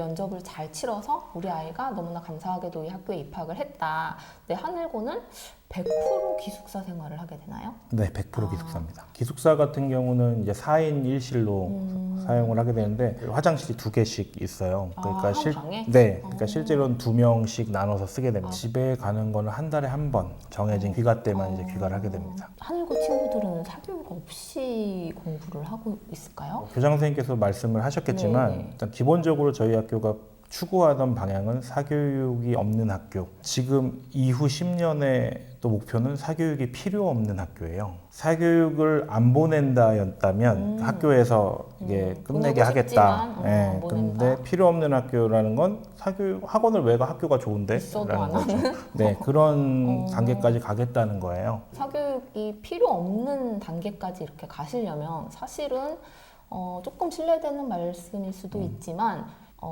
면접을 잘 치러서 우리 아이가 너무나 감사하게도 이 학교에 입학을 했다. 근데 하늘고는 100% 기숙사 생활을 하게 되나요? 네, 100% 기숙사입니다. 기숙사 같은 경우는 이제 4인 1실로 사용을 하게 되는데 화장실이 2개씩 있어요. 그러니까 한 방에? 네, 그러니까 실제로는 2명씩 나눠서 쓰게 됩니다. 집에 가는 거는 한 달에 한 번 정해진 귀가 때만 이제 귀가를 하게 됩니다. 하늘고 친구들은 사교육 없이 공부를 하고 있을까요? 교장 선생님께서 말씀을 하셨겠지만 네. 일단 기본적으로 저희 학교가 추구하던 방향은 사교육이 없는 학교. 지금 이후 10년의 또 목표는 사교육이 필요 없는 학교예요. 사교육을 안 보낸다였다면 학교에서 이게 끝내게 하겠다. 예, 근데 필요 없는 학교라는 건 사교육 학원을 왜 가? 학교가 좋은데? 있어도 라는 안 거죠. 하는? 네, 그런 단계까지 가겠다는 거예요. 사교육이 필요 없는 단계까지 이렇게 가시려면 사실은 조금 신뢰되는 말씀일 수도 있지만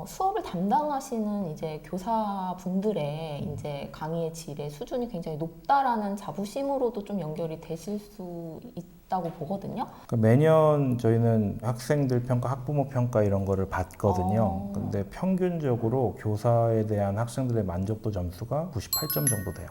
수업을 담당하시는 이제 교사분들의 이제 강의의 질의 수준이 굉장히 높다라는 자부심으로도 좀 연결이 되실 수 있다고 보거든요. 매년 저희는 학생들 평가, 학부모 평가 이런 거를 받거든요. 근데 평균적으로 교사에 대한 학생들의 만족도 점수가 98점 정도 돼요.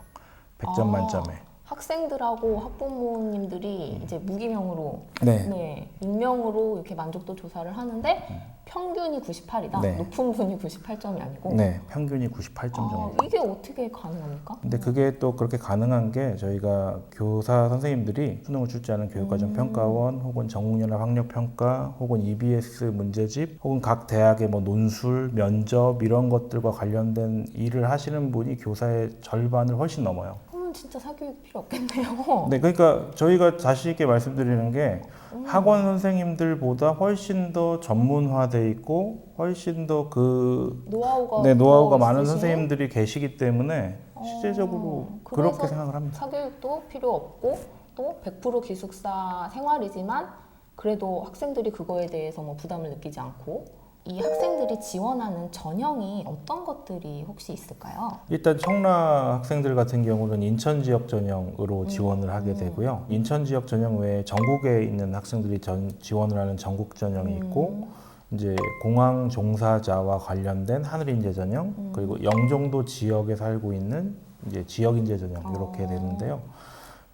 100점 만점에. 학생들하고 학부모님들이 이제 무기명으로, 네. 익명으로 이렇게 만족도 조사를 하는데 평균이 98이다. 네. 높은 분이 98점이 아니고. 네, 평균이 98점 정도. 이게 어떻게 가능합니까? 근데 그게 또 그렇게 가능한 게 저희가 교사 선생님들이 수능을 출제하는 교육과정 평가원 혹은 전국연합 학력평가 혹은 EBS 문제집 혹은 각 대학의 뭐 논술, 면접 이런 것들과 관련된 일을 하시는 분이 교사의 절반을 훨씬 넘어요. 그러면 진짜 사교육 필요 없겠네요. 네, 그러니까 저희가 자신 있게 말씀드리는 게 학원 선생님들보다 훨씬 더 전문화돼 있고 훨씬 더 그 노하우가 많은 있으신? 선생님들이 계시기 때문에 실제적으로 그렇게 생각을 합니다. 사교육도 필요 없고 또 100% 기숙사 생활이지만 그래도 학생들이 그거에 대해서 뭐 부담을 느끼지 않고 이 학생들이 지원하는 전형이 어떤 것들이 혹시 있을까요? 일단 청라 학생들 같은 경우는 인천 지역 전형으로 지원을 하게 되고요. 인천 지역 전형 외에 전국에 있는 학생들이 지원을 하는 전국 전형이 있고 이제 공항 종사자와 관련된 하늘인재 전형 그리고 영종도 지역에 살고 있는 이제 지역인재 전형 이렇게 되는데요.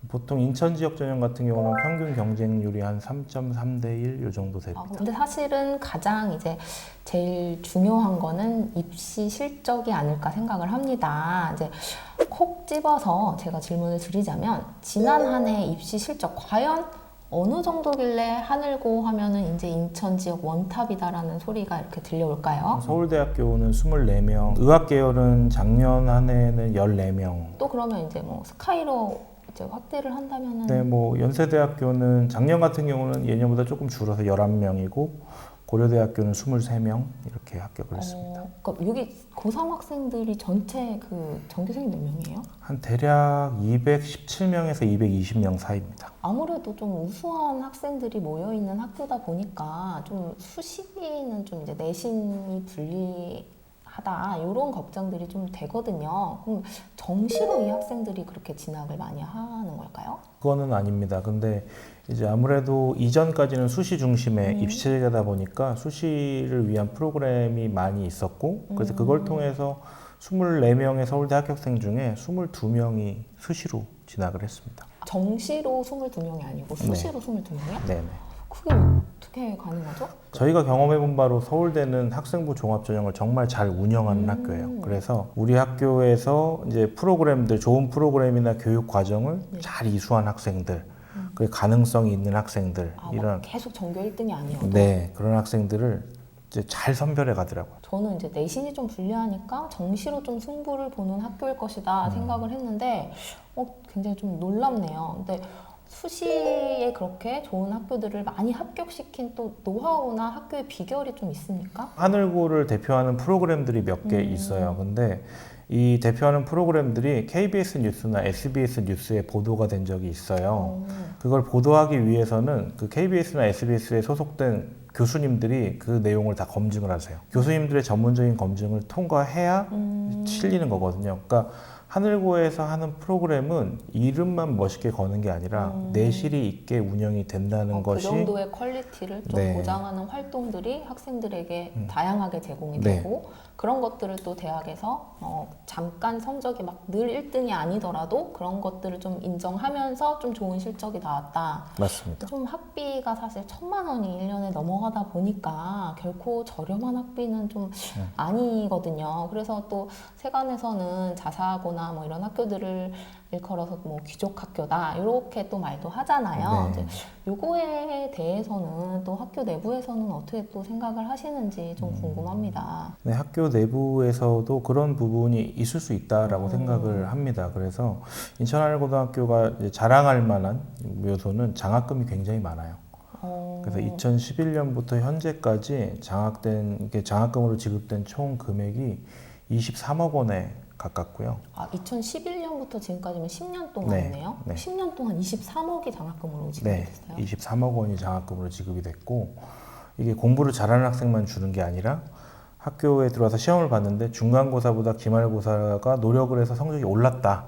보통 인천 지역 전형 같은 경우는 평균 경쟁률이 한 3.3대 1 요 정도 됩니다. 근데 사실은 가장 이제 제일 중요한 거는 입시 실적이 아닐까 생각을 합니다. 이제 콕 집어서 제가 질문을 드리자면 지난 한 해 입시 실적 과연 어느 정도길래 하늘고 하면은 이제 인천 지역 원탑이다라는 소리가 이렇게 들려올까요? 서울대학교는 24명, 의학계열은 작년 한 해는 14명. 또 그러면 이제 뭐 스카이로 이제 확대를 한다면은 네, 뭐 연세대학교는 작년 같은 경우는 예년보다 조금 줄어서 11명이고 고려대학교는 23명 이렇게 합격을 했습니다. 그러니까 여기 고3 학생들이 전체 그 전교생이 몇 명이에요? 한 대략 217명에서 220명 사이입니다. 아무래도 좀 우수한 학생들이 모여 있는 학교다 보니까 좀 수시는 좀 이제 내신이 불리하다 이런 걱정들이 좀 되거든요. 그럼 정시로 이 학생들이 그렇게 진학을 많이 하는 걸까요? 그거는 아닙니다. 근데 이제 아무래도 이전까지는 수시 중심의 입시 체제다 보니까 수시를 위한 프로그램이 많이 있었고 그래서 그걸 통해서 24명의 서울대 합격생 중에 22명이 수시로 진학을 했습니다. 정시로 22명이 아니고 수시로 22명이요? 네네. 그게 어떻게 가능하죠? 저희가 경험해본 바로 서울대는 학생부 종합전형을 정말 잘 운영하는 학교예요. 그래서 우리 학교에서 이제 프로그램들, 좋은 프로그램이나 교육 과정을 잘 이수한 학생들, 그 가능성이 있는 학생들, 이런 계속 전교 1등이 아니어도 네, 그런 학생들을 이제 잘 선별해 가더라고요. 저는 이제 내신이 좀 불리하니까 정시로 좀 승부를 보는 학교일 것이다 생각을 했는데 굉장히 좀 놀랍네요. 근데 수시에 그렇게 좋은 학교들을 많이 합격시킨 또 노하우나 학교의 비결이 좀 있습니까? 하늘고를 대표하는 프로그램들이 몇 개 있어요. 근데 이 대표하는 프로그램들이 KBS 뉴스나 SBS 뉴스에 보도가 된 적이 있어요. 그걸 보도하기 위해서는 그 KBS나 SBS에 소속된 교수님들이 그 내용을 다 검증을 하세요. 교수님들의 전문적인 검증을 통과해야 실리는 거거든요. 그러니까 하늘고에서 하는 프로그램은 이름만 멋있게 거는 게 아니라 내실이 있게 운영이 된다는 그 것이 정도의 퀄리티를 좀 네. 보장하는 활동들이 학생들에게 다양하게 제공이 네. 되고 그런 것들을 또 대학에서 잠깐 성적이 막 늘 1등이 아니더라도 그런 것들을 좀 인정하면서 좀 좋은 실적이 나왔다. 맞습니다. 좀 학비가 사실 1,000만 원이 1년에 넘어가다 보니까 결코 저렴한 학비는 좀 아니거든요. 그래서 또 세간에서는 자사고나 뭐 이런 학교들을 일컬어서 뭐 귀족 학교다 이렇게 또 말도 하잖아요. 네. 이제 요거에 대해서는 또 학교 내부에서는 어떻게 또 생각을 하시는지 좀 궁금합니다. 네, 학교 내부에서도 그런 부분이 있을 수 있다라고 생각을 합니다. 그래서 인천하늘고등학교가 이제 자랑할 만한 요소는 장학금이 굉장히 많아요. 그래서 2011년부터 현재까지 장학금으로 지급된 총 금액이 23억 원에 가깝고요. 2011년부터 지금까지면 10년 네, 동안이네요. 네. 10년 동안 23억이 장학금으로 지급이 네, 됐어요. 23억 원이 장학금으로 지급이 됐고 이게 공부를 잘하는 학생만 주는 게 아니라 학교에 들어와서 시험을 봤는데 중간고사보다 기말고사가 노력을 해서 성적이 올랐다.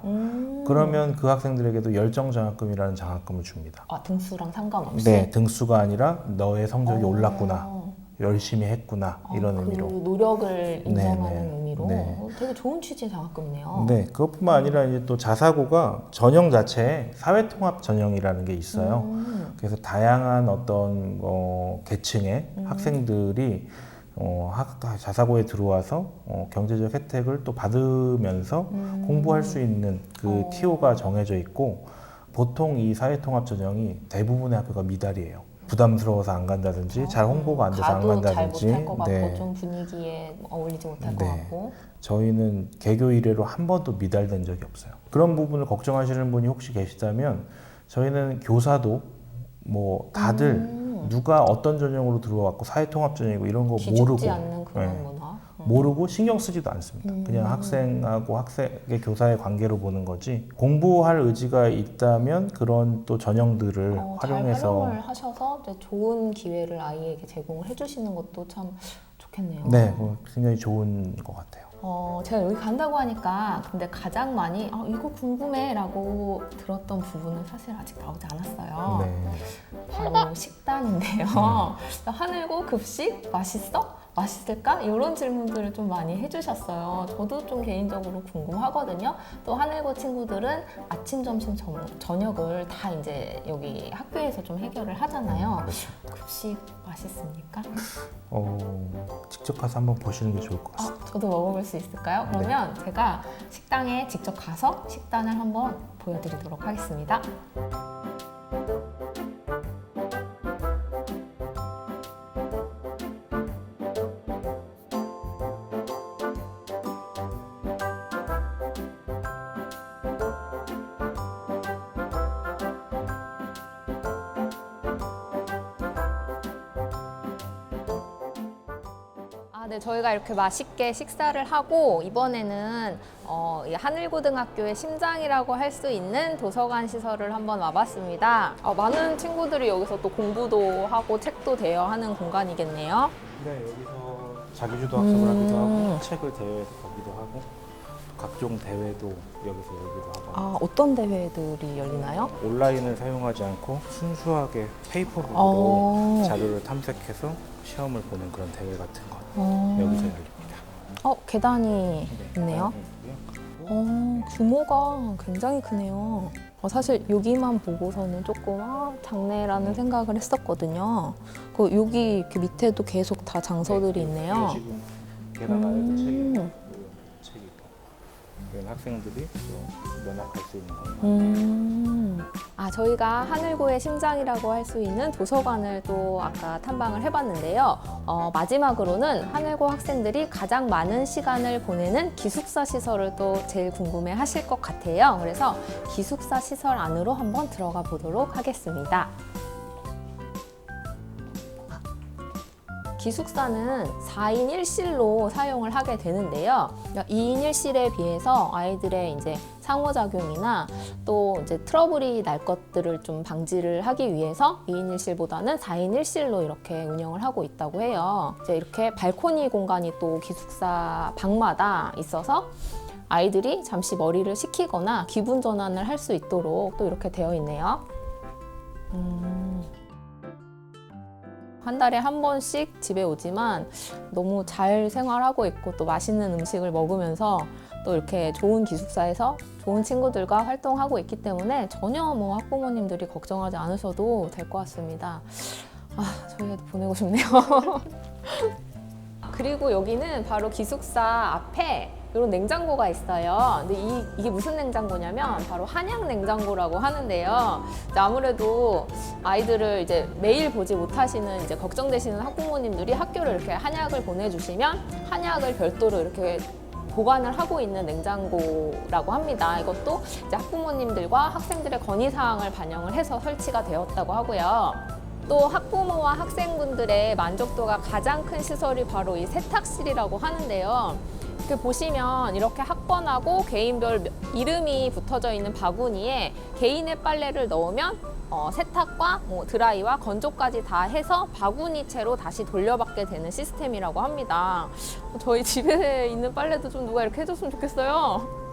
그러면 그 학생들에게도 열정장학금이라는 장학금을 줍니다. 등수랑 상관없이? 네, 등수가 아니라 너의 성적이 올랐구나. 열심히 했구나. 이런 그 의미로. 노력을 인정하는 네, 네. 의미로 네. 되게 좋은 취지의 장학금이네요. 네, 그것뿐만 아니라 이제 또 자사고가 전형 자체에 사회통합 전형이라는 게 있어요. 그래서 다양한 어떤 계층의 학생들이 자사고에 들어와서 경제적 혜택을 또 받으면서 공부할 수 있는 그 TO가 정해져 있고 보통 이 사회통합 전형이 대부분의 학교가 미달이에요. 부담스러워서 안 간다든지 잘 홍보가 안 돼서 안 가도 잘 간다든지. 못할 것 같고 네. 좀 분위기에 어울리지 못할 것 네. 같고 저희는 개교 이래로 한 번도 미달된 적이 없어요. 그런 부분을 걱정하시는 분이 혹시 계시다면 저희는 교사도 뭐 다들 누가 어떤 전형으로 들어왔고 사회통합 전형이고 이런 거 기죽지 모르고 않는 그런 네. 문화. 모르고 신경 쓰지도 않습니다. 그냥 학생하고 학생의 교사의 관계로 보는 거지 공부할 의지가 있다면 그런 또 전형들을 잘 활용해서 활용을 하셔서 이제 좋은 기회를 아이에게 제공을 해주시는 것도 참 좋겠네요. 네, 굉장히 좋은 것 같아요. 제가 여기 간다고 하니까 근데 가장 많이 이거 궁금해라고 들었던 부분은 사실 아직 나오지 않았어요. 네. 바로 식단인데요. 하늘고 급식 맛있어? 맛있을까? 이런 질문들을 좀 많이 해주셨어요. 저도 좀 개인적으로 궁금하거든요. 또 하늘고 친구들은 아침, 점심, 저녁을 다 이제 여기 학교에서 좀 해결을 하잖아요. 급식 맛있습니까? 직접 가서 한번 보시는 게 좋을 것 같습니다. 저도 먹어볼 수 있을까요? 그러면 제가 식당에 직접 가서 식단을 한번 보여드리도록 하겠습니다. 네, 저희가 이렇게 맛있게 식사를 하고 이번에는 이 하늘고등학교의 심장이라고 할 수 있는 도서관 시설을 한번 와봤습니다. 많은 친구들이 여기서 또 공부도 하고 책도 대여하는 공간이겠네요. 네, 여기서 자기주도 학습을 하기도 하고 책을 대회에서 보기도 하고 각종 대회도 여기서 열기도 하고 어떤 대회들이 열리나요? 온라인을 사용하지 않고 순수하게 페이퍼북으로 자료를 탐색해서 시험을 보는 그런 대회 같은 거 여기서 열립니다. 계단이 있네요. 규모가 굉장히 크네요. 사실 여기만 보고서는 조금 작네라는 생각을 했었거든요. 여기 이렇게 밑에도 계속 다 장소들이 있네요. 지금 게다가 여기 책이 있고 이런 학생들이 또 면학할 수 있는 공간. 저희가 하늘고의 심장이라고 할 수 있는 도서관을 또 아까 탐방을 해봤는데요. 마지막으로는 하늘고 학생들이 가장 많은 시간을 보내는 기숙사 시설을 또 제일 궁금해 하실 것 같아요. 그래서 기숙사 시설 안으로 한번 들어가 보도록 하겠습니다. 기숙사는 4인 1실로 사용을 하게 되는데요. 2인 1실에 비해서 아이들의 이제 상호작용이나 또 이제 트러블이 날 것들을 좀 방지를 하기 위해서 2인 1실보다는 4인 1실로 이렇게 운영을 하고 있다고 해요. 이제 이렇게 발코니 공간이 또 기숙사 방마다 있어서 아이들이 잠시 머리를 식히거나 기분 전환을 할 수 있도록 또 이렇게 되어 있네요. 한 달에 한 번씩 집에 오지만 너무 잘 생활하고 있고 또 맛있는 음식을 먹으면서 또 이렇게 좋은 기숙사에서 좋은 친구들과 활동하고 있기 때문에 전혀 뭐 학부모님들이 걱정하지 않으셔도 될 것 같습니다. 저희한테 보내고 싶네요. 그리고 여기는 바로 기숙사 앞에 이런 냉장고가 있어요. 근데 이게 무슨 냉장고냐면 바로 한약 냉장고라고 하는데요. 이제 아무래도 아이들을 이제 매일 보지 못하시는 이제 걱정되시는 학부모님들이 학교를 이렇게 한약을 보내주시면 한약을 별도로 이렇게 보관을 하고 있는 냉장고라고 합니다. 이것도 이제 학부모님들과 학생들의 건의사항을 반영을 해서 설치가 되었다고 하고요. 또 학부모와 학생분들의 만족도가 가장 큰 시설이 바로 이 세탁실이라고 하는데요. 이렇게 보시면 이렇게 학번하고 개인별 이름이 붙어져 있는 바구니에 개인의 빨래를 넣으면 세탁과 드라이와 건조까지 다 해서 바구니채로 다시 돌려받게 되는 시스템이라고 합니다. 저희 집에 있는 빨래도 좀 누가 이렇게 해줬으면 좋겠어요.